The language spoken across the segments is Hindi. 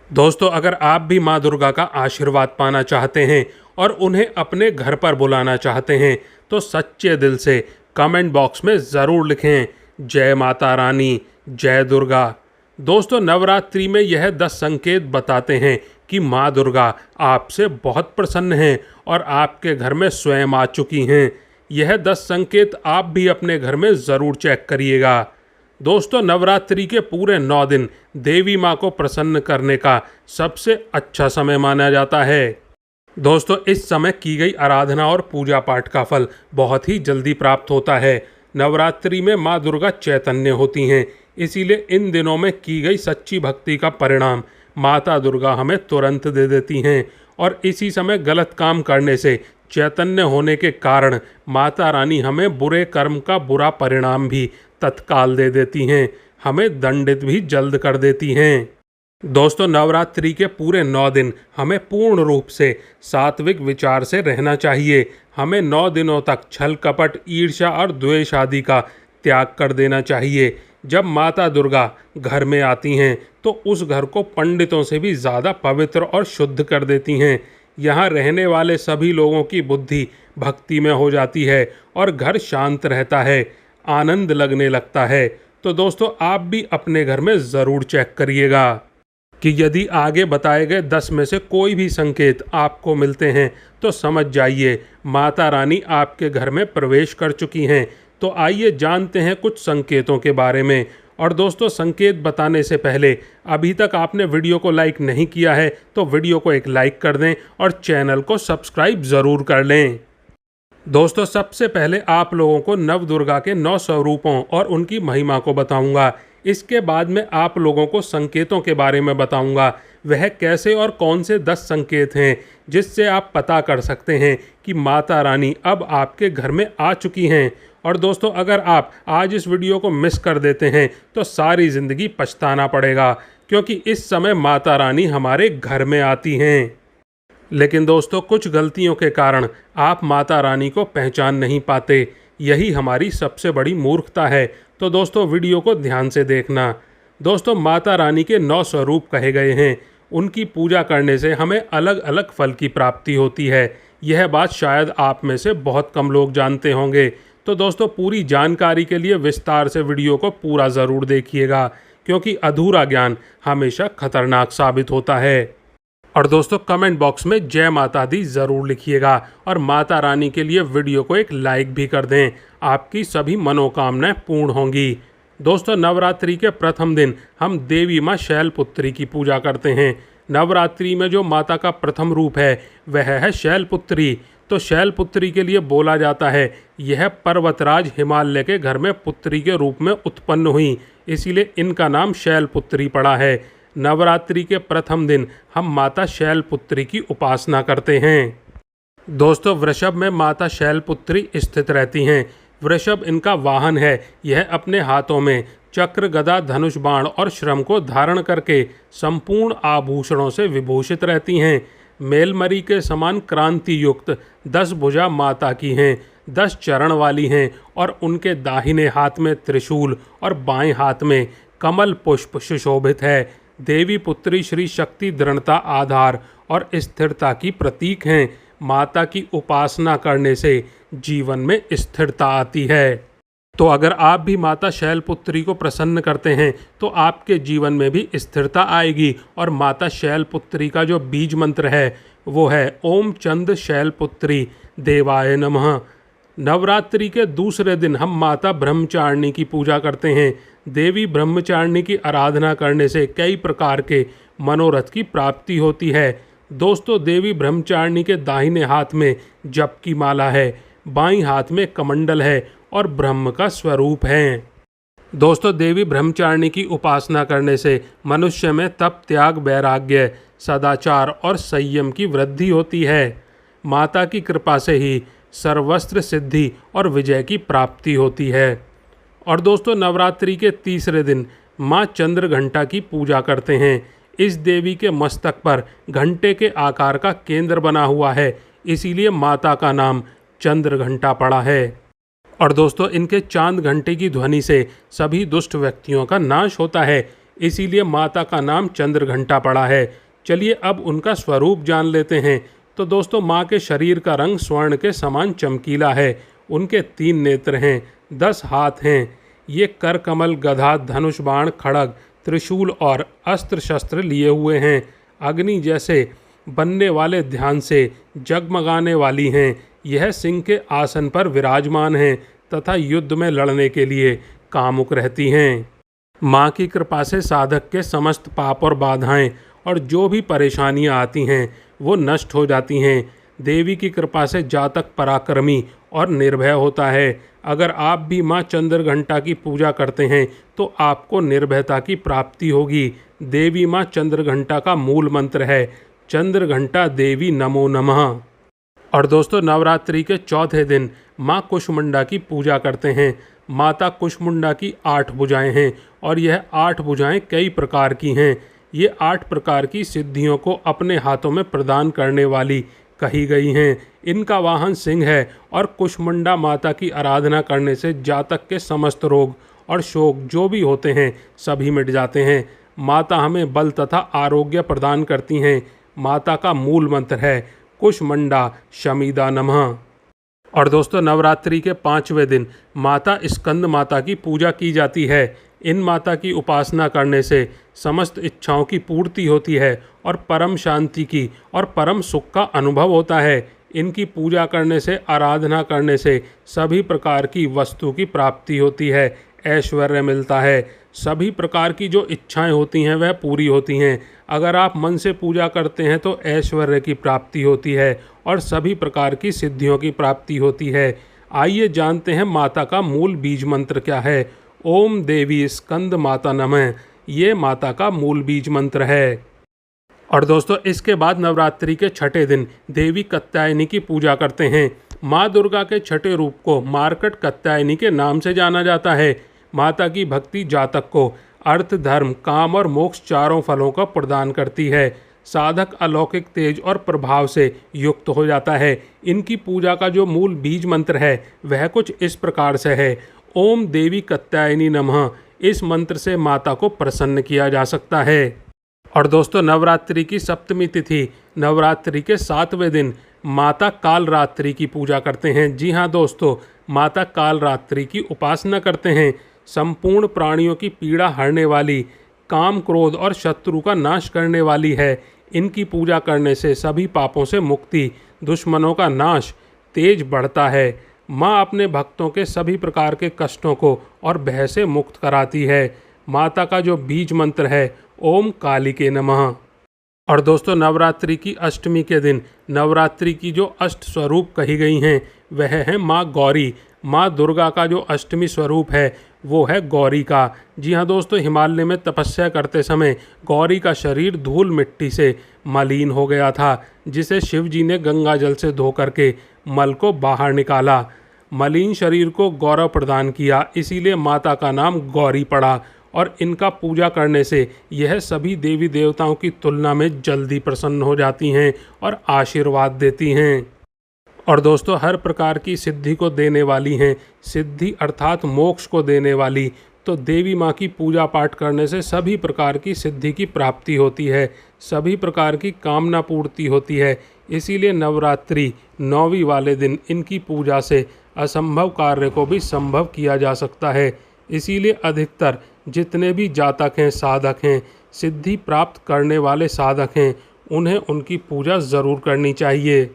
दोस्तों, अगर आप भी माँ दुर्गा का आशीर्वाद पाना चाहते हैं और उन्हें अपने घर पर बुलाना चाहते हैं तो सच्चे दिल से कमेंट बॉक्स में ज़रूर लिखें जय माता रानी, जय दुर्गा। दोस्तों, नवरात्रि में यह 10 संकेत बताते हैं कि माँ दुर्गा आपसे बहुत प्रसन्न हैं और आपके घर में स्वयं आ चुकी हैं। यह 10 संकेत आप भी अपने घर में ज़रूर चेक करिएगा। दोस्तों, नवरात्रि के पूरे 9 दिन देवी माँ को प्रसन्न करने का सबसे अच्छा समय माना जाता है। दोस्तों, इस समय की गई आराधना और पूजा पाठ का फल बहुत ही जल्दी प्राप्त होता है। नवरात्रि में माँ दुर्गा चैतन्य होती हैं, इसीलिए इन दिनों में की गई सच्ची भक्ति का परिणाम माता दुर्गा हमें तुरंत दे देती हैं और इसी समय गलत काम करने से चैतन्य होने के कारण माता रानी हमें बुरे कर्म का बुरा परिणाम भी तत्काल दे देती हैं, हमें दंडित भी जल्द कर देती हैं। दोस्तों, नवरात्रि के पूरे 9 दिन हमें पूर्ण रूप से सात्विक विचार से रहना चाहिए। हमें 9 दिनों तक छल कपट, ईर्ष्या और द्वेष आदि का त्याग कर देना चाहिए। जब माता दुर्गा घर में आती हैं तो उस घर को पंडितों से भी ज़्यादा पवित्र और शुद्ध कर देती हैं। यहाँ रहने वाले सभी लोगों की बुद्धि भक्ति में हो जाती है और घर शांत रहता है, आनंद लगने लगता है। तो दोस्तों, आप भी अपने घर में ज़रूर चेक करिएगा कि यदि आगे बताए गए 10 में से कोई भी संकेत आपको मिलते हैं तो समझ जाइए माता रानी आपके घर में प्रवेश कर चुकी हैं। तो आइए जानते हैं कुछ संकेतों के बारे में। और दोस्तों, संकेत बताने से पहले अभी तक आपने वीडियो को लाइक नहीं किया है तो वीडियो को एक लाइक कर दें और चैनल को सब्सक्राइब ज़रूर कर लें। दोस्तों, सबसे पहले आप लोगों को नव दुर्गा के 9 स्वरूपों और उनकी महिमा को बताऊंगा। इसके बाद में आप लोगों को संकेतों के बारे में बताऊंगा, वह कैसे और कौन से 10 संकेत हैं जिससे आप पता कर सकते हैं कि माता रानी अब आपके घर में आ चुकी हैं। और दोस्तों, अगर आप आज इस वीडियो को मिस कर देते हैं तो सारी ज़िंदगी पछताना पड़ेगा, क्योंकि इस समय माता रानी हमारे घर में आती हैं। लेकिन दोस्तों, कुछ गलतियों के कारण आप माता रानी को पहचान नहीं पाते, यही हमारी सबसे बड़ी मूर्खता है। तो दोस्तों, वीडियो को ध्यान से देखना। दोस्तों, माता रानी के 9 स्वरूप कहे गए हैं। उनकी पूजा करने से हमें अलग अलग फल की प्राप्ति होती है। यह बात शायद आप में से बहुत कम लोग जानते होंगे। तो दोस्तों, पूरी जानकारी के लिए विस्तार से वीडियो को पूरा ज़रूर देखिएगा, क्योंकि अधूरा ज्ञान हमेशा खतरनाक साबित होता है। और दोस्तों, कमेंट बॉक्स में जय माता दी ज़रूर लिखिएगा और माता रानी के लिए वीडियो को एक लाइक भी कर दें। आपकी सभी मनोकामनाएं पूर्ण होंगी। दोस्तों, नवरात्रि के प्रथम दिन हम देवी माँ शैलपुत्री की पूजा करते हैं। नवरात्रि में जो माता का प्रथम रूप है वह है शैलपुत्री। तो शैलपुत्री के लिए बोला जाता है यह पर्वतराज हिमालय के घर में पुत्री के रूप में उत्पन्न हुई, इसीलिए इनका नाम शैलपुत्री पड़ा है। नवरात्रि के प्रथम दिन हम माता शैलपुत्री की उपासना करते हैं। दोस्तों, वृषभ में माता शैलपुत्री स्थित रहती हैं। वृषभ इनका वाहन है। यह अपने हाथों में चक्र, गदा, धनुष, बाण और श्रम को धारण करके संपूर्ण आभूषणों से विभूषित रहती हैं। मेलमरी के समान क्रांति युक्त 10 भुजा माता की हैं, 10 चरण वाली हैं और उनके दाहिने हाथ में त्रिशूल और बाएं हाथ में कमल पुष्प सुशोभित है। देवी पुत्री श्री शक्ति दृढ़ता, आधार और स्थिरता की प्रतीक हैं। माता की उपासना करने से जीवन में स्थिरता आती है। तो अगर आप भी माता शैलपुत्री को प्रसन्न करते हैं तो आपके जीवन में भी स्थिरता आएगी। और माता शैलपुत्री का जो बीज मंत्र है वो है ओम चंद शैलपुत्री देवाय नमः। नवरात्रि के दूसरे दिन हम माता ब्रह्मचारिणी की पूजा करते हैं। देवी ब्रह्मचारिणी की आराधना करने से कई प्रकार के मनोरथ की प्राप्ति होती है। दोस्तों, देवी ब्रह्मचारिणी के दाहिने हाथ में जप की माला है, बाईं हाथ में कमंडल है और ब्रह्म का स्वरूप है। दोस्तों, देवी ब्रह्मचारिणी की उपासना करने से मनुष्य में तप, त्याग, वैराग्य, सदाचार और संयम की वृद्धि होती है। माता की कृपा से ही सर्वस्त्र सिद्धि और विजय की प्राप्ति होती है। और दोस्तों, नवरात्रि के तीसरे दिन माँ चंद्र घंटा की पूजा करते हैं। इस देवी के मस्तक पर घंटे के आकार का केंद्र बना हुआ है, इसीलिए माता का नाम चंद्र घंटा पड़ा है। और दोस्तों, इनके चांद घंटे की ध्वनि से सभी दुष्ट व्यक्तियों का नाश होता है। इसीलिए माता का नाम चंद्रघंटा पड़ा है। चलिए अब उनका स्वरूप जान लेते हैं। तो दोस्तों, माँ के शरीर का रंग स्वर्ण के समान चमकीला है। उनके 3 नेत्र हैं, 10 हाथ हैं। ये कर कमल, गदा, धनुष, बाण, खड़ग, त्रिशूल और अस्त्र शस्त्र लिए हुए हैं। अग्नि जैसे बनने वाले ध्यान से जगमगाने वाली हैं। यह सिंह के आसन पर विराजमान हैं तथा युद्ध में लड़ने के लिए कामुक रहती हैं। माँ की कृपा से साधक के समस्त पाप और बाधाएं और जो भी परेशानियां आती हैं वो नष्ट हो जाती हैं। देवी की कृपा से जातक पराक्रमी और निर्भय होता है। अगर आप भी माँ चंद्रघंटा की पूजा करते हैं तो आपको निर्भयता की प्राप्ति होगी। देवी माँ चंद्रघंटा का मूल मंत्र है, चंद्रघंटा देवी नमो नमः। और दोस्तों, नवरात्रि के चौथे दिन माँ कुष्मांडा की पूजा करते हैं। माता कुष्मांडा की 8 भुजाएं हैं और यह 8 भुजाएं कई प्रकार की हैं। ये 8 प्रकार की सिद्धियों को अपने हाथों में प्रदान करने वाली कही गई हैं। इनका वाहन सिंह है और कुष्मांडा माता की आराधना करने से जातक के समस्त रोग और शोक जो भी होते हैं सभी मिट जाते हैं। माता हमें बल तथा आरोग्य प्रदान करती हैं। माता का मूल मंत्र है कुष्मांडा शमीदा नमः। और दोस्तों, नवरात्रि के 5वें दिन माता स्कंद माता की पूजा की जाती है। इन माता की उपासना करने से समस्त इच्छाओं की पूर्ति होती है और परम शांति की और परम सुख का अनुभव होता है। इनकी पूजा करने से, आराधना करने से सभी प्रकार की वस्तु की प्राप्ति होती है, ऐश्वर्य मिलता है। सभी प्रकार की जो इच्छाएं होती हैं वह पूरी होती हैं। अगर आप मन से पूजा करते हैं तो ऐश्वर्य की प्राप्ति होती है और सभी प्रकार की सिद्धियों की प्राप्ति होती है। आइए जानते हैं माता का मूल बीज मंत्र क्या है। ओम देवी स्कंद माता नमः, ये माता का मूल बीज मंत्र है। और दोस्तों, इसके बाद नवरात्रि के 6ठे दिन देवी कात्यायनी की पूजा करते हैं। माँ दुर्गा के 6ठे रूप को मार्कट कात्यायनी के नाम से जाना जाता है। माता की भक्ति जातक को अर्थ, धर्म, काम और मोक्ष चारों फलों का प्रदान करती है। साधक अलौकिक तेज और प्रभाव से युक्त हो जाता है। इनकी पूजा का जो मूल बीज मंत्र है वह कुछ इस प्रकार से है। ओम देवी कात्यायनी नमः। इस मंत्र से माता को प्रसन्न किया जा सकता है। और दोस्तों, नवरात्रि की सप्तमी तिथि नवरात्रि के 7वें दिन माता कालरात्रि की पूजा करते हैं। जी हाँ दोस्तों, माता कालरात्रि की उपासना करते हैं। संपूर्ण प्राणियों की पीड़ा हरने वाली, काम, क्रोध और शत्रु का नाश करने वाली है। इनकी पूजा करने से सभी पापों से मुक्ति, दुश्मनों का नाश, तेज बढ़ता है। माँ अपने भक्तों के सभी प्रकार के कष्टों को और भय से मुक्त कराती है। माता का जो बीज मंत्र है ओम कालिके नमः। और दोस्तों, नवरात्रि की अष्टमी के दिन नवरात्रि की जो अष्ट स्वरूप कही गई हैं वह है माँ गौरी। माँ दुर्गा का जो अष्टमी स्वरूप है वो है गौरी का। जी हाँ दोस्तों, हिमालय में तपस्या करते समय गौरी का शरीर धूल मिट्टी से मलिन हो गया था, जिसे शिव जी ने गंगा जल से धो करके मल को बाहर निकाला। मलिन शरीर को गौरव प्रदान किया, इसीलिए माता का नाम गौरी पड़ा। और इनका पूजा करने से यह सभी देवी देवताओं की तुलना में जल्दी प्रसन्न हो जाती हैं और आशीर्वाद देती हैं। और दोस्तों, हर प्रकार की सिद्धि को देने वाली हैं। सिद्धि अर्थात मोक्ष को देने वाली। तो देवी माँ की पूजा पाठ करने से सभी प्रकार की सिद्धि की प्राप्ति होती है, सभी प्रकार की कामना पूर्ति होती है। इसीलिए नवरात्रि 9वीं वाले दिन इनकी पूजा से असंभव कार्य को भी संभव किया जा सकता है। इसीलिए अधिकतर जितने भी जातक हैं, साधक हैं, सिद्धि प्राप्त करने वाले साधक हैं, उन्हें उनकी पूजा ज़रूर करनी चाहिए।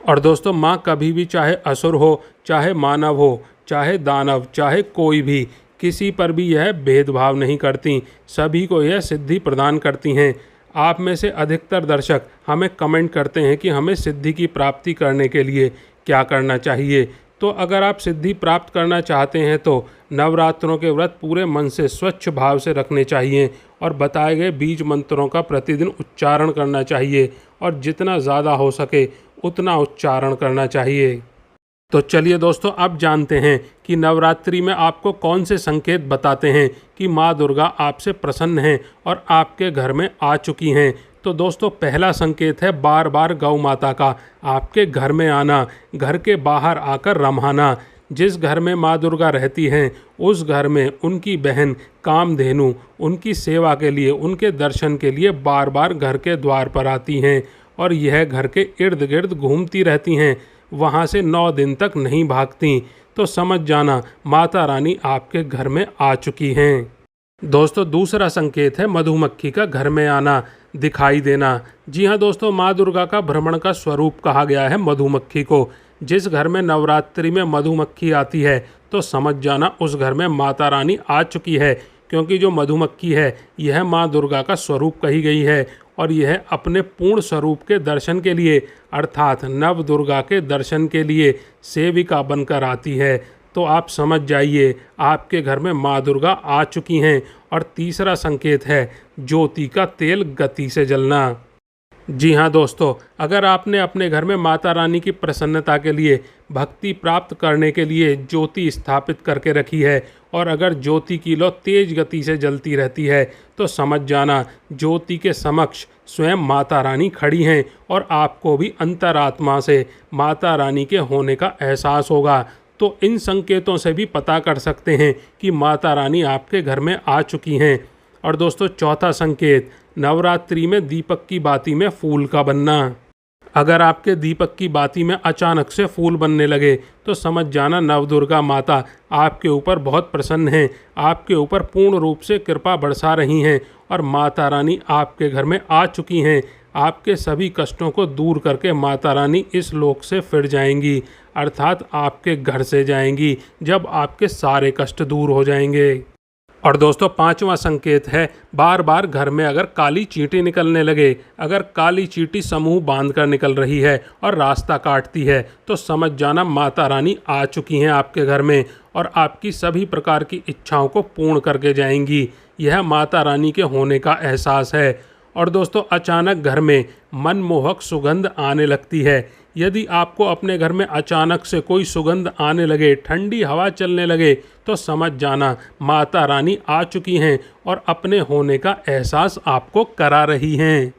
और दोस्तों, माँ कभी भी चाहे असुर हो, चाहे मानव हो, चाहे दानव, चाहे कोई भी, किसी पर भी यह भेदभाव नहीं करती। सभी को यह सिद्धि प्रदान करती हैं। आप में से अधिकतर दर्शक हमें कमेंट करते हैं कि हमें सिद्धि की प्राप्ति करने के लिए क्या करना चाहिए। तो अगर आप सिद्धि प्राप्त करना चाहते हैं तो नवरात्रों के व्रत पूरे मन से स्वच्छ भाव से रखने चाहिए और बताए गए बीज मंत्रों का प्रतिदिन उच्चारण करना चाहिए और जितना ज़्यादा हो सके उतना उच्चारण करना चाहिए। तो चलिए दोस्तों, अब जानते हैं कि नवरात्रि में आपको कौन से संकेत बताते हैं कि माँ दुर्गा आपसे प्रसन्न हैं और आपके घर में आ चुकी हैं। तो दोस्तों, पहला संकेत है बार बार गौ माता का आपके घर में आना, घर के बाहर आकर रमाना। जिस घर में माँ दुर्गा रहती हैं उस घर में उनकी बहन कामधेनु उनकी सेवा के लिए, उनके दर्शन के लिए बार बार घर के द्वार पर आती हैं और यह घर के इर्द गिर्द घूमती रहती हैं, वहाँ से 9 दिन तक नहीं भागती। तो समझ जाना माता रानी आपके घर में आ चुकी हैं। दोस्तों, दूसरा संकेत है मधुमक्खी का घर में आना, दिखाई देना। जी हाँ दोस्तों, माँ दुर्गा का भ्रमण का स्वरूप कहा गया है मधुमक्खी को। जिस घर में नवरात्रि में मधुमक्खी आती है तो समझ जाना उस घर में माता रानी आ चुकी है, क्योंकि जो मधुमक्खी है यह माँ दुर्गा का स्वरूप कही गई है और यह अपने पूर्ण स्वरूप के दर्शन के लिए अर्थात नव दुर्गा के दर्शन के लिए सेविका बनकर आती है। तो आप समझ जाइए आपके घर में माँ दुर्गा आ चुकी हैं। और तीसरा संकेत है ज्योति का तेल गति से जलना। जी हाँ दोस्तों, अगर आपने अपने घर में माता रानी की प्रसन्नता के लिए, भक्ति प्राप्त करने के लिए ज्योति स्थापित करके रखी है और अगर ज्योति की लौ तेज गति से जलती रहती है तो समझ जाना ज्योति के समक्ष स्वयं माता रानी खड़ी हैं और आपको भी अंतरात्मा से माता रानी के होने का एहसास होगा। तो इन संकेतों से भी पता कर सकते हैं कि माता रानी आपके घर में आ चुकी हैं। और दोस्तों, चौथा संकेत नवरात्रि में दीपक की बाती में फूल का बनना। अगर आपके दीपक की बाती में अचानक से फूल बनने लगे तो समझ जाना नवदुर्गा माता आपके ऊपर बहुत प्रसन्न हैं, आपके ऊपर पूर्ण रूप से कृपा बरसा रही हैं और माता रानी आपके घर में आ चुकी हैं। आपके सभी कष्टों को दूर करके माता रानी इस लोक से फिर जाएंगी, अर्थात आपके घर से जाएंगी जब आपके सारे कष्ट दूर हो जाएंगे। और दोस्तों, पांचवा संकेत है बार बार घर में अगर काली चींटी निकलने लगे, अगर काली चींटी समूह बांध कर निकल रही है और रास्ता काटती है तो समझ जाना माता रानी आ चुकी हैं आपके घर में और आपकी सभी प्रकार की इच्छाओं को पूर्ण करके जाएंगी। यह माता रानी के होने का एहसास है। और दोस्तों, अचानक घर में मनमोहक सुगंध आने लगती है। यदि आपको अपने घर में अचानक से कोई सुगंध आने लगे, ठंडी हवा चलने लगे तो समझ जाना माता रानी आ चुकी हैं और अपने होने का एहसास आपको करा रही हैं।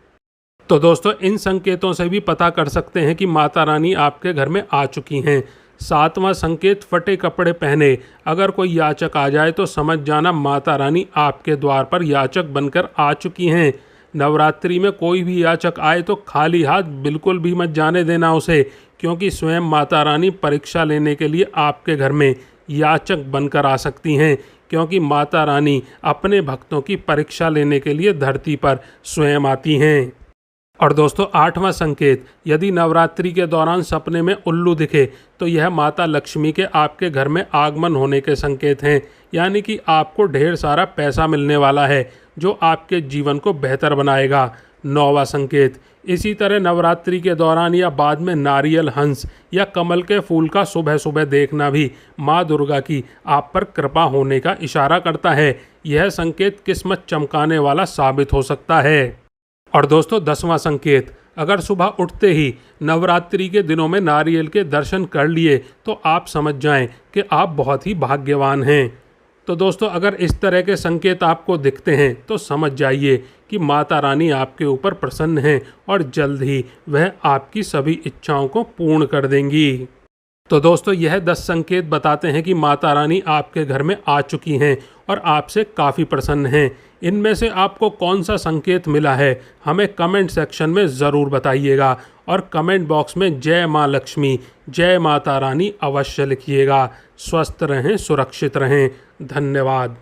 तो दोस्तों, इन संकेतों से भी पता कर सकते हैं कि माता रानी आपके घर में आ चुकी हैं। सातवां संकेत फटे कपड़े पहने अगर कोई याचक आ जाए तो समझ जाना माता रानी आपके द्वार पर याचक बनकर आ चुकी हैं। नवरात्रि में कोई भी याचक आए तो खाली हाथ बिल्कुल भी मत जाने देना उसे, क्योंकि स्वयं माता रानी परीक्षा लेने के लिए आपके घर में याचक बनकर आ सकती हैं, क्योंकि माता रानी अपने भक्तों की परीक्षा लेने के लिए धरती पर स्वयं आती हैं। और दोस्तों, आठवां संकेत यदि नवरात्रि के दौरान सपने में उल्लू दिखे तो यह माता लक्ष्मी के आपके घर में आगमन होने के संकेत हैं, यानी कि आपको ढेर सारा पैसा मिलने वाला है जो आपके जीवन को बेहतर बनाएगा। 9वां संकेत इसी तरह नवरात्रि के दौरान या बाद में नारियल हंस या कमल के फूल का सुबह सुबह देखना भी माँ दुर्गा की आप पर कृपा होने का इशारा करता है। यह संकेत किस्मत चमकाने वाला साबित हो सकता है। और दोस्तों, 10वां संकेत अगर सुबह उठते ही नवरात्रि के दिनों में नारियल के दर्शन कर लिए तो आप समझ जाएं कि आप बहुत ही भाग्यवान हैं। तो दोस्तों, अगर इस तरह के संकेत आपको दिखते हैं तो समझ जाइए कि माता रानी आपके ऊपर प्रसन्न हैं और जल्द ही वह आपकी सभी इच्छाओं को पूर्ण कर देंगी। तो दोस्तों, यह 10 संकेत बताते हैं कि माता रानी आपके घर में आ चुकी हैं और आपसे काफ़ी प्रसन्न हैं। इनमें से आपको कौन सा संकेत मिला है हमें कमेंट सेक्शन में ज़रूर बताइएगा और कमेंट बॉक्स में जय माँ लक्ष्मी, जय माता रानी अवश्य लिखिएगा। स्वस्थ रहें, सुरक्षित रहें। धन्यवाद।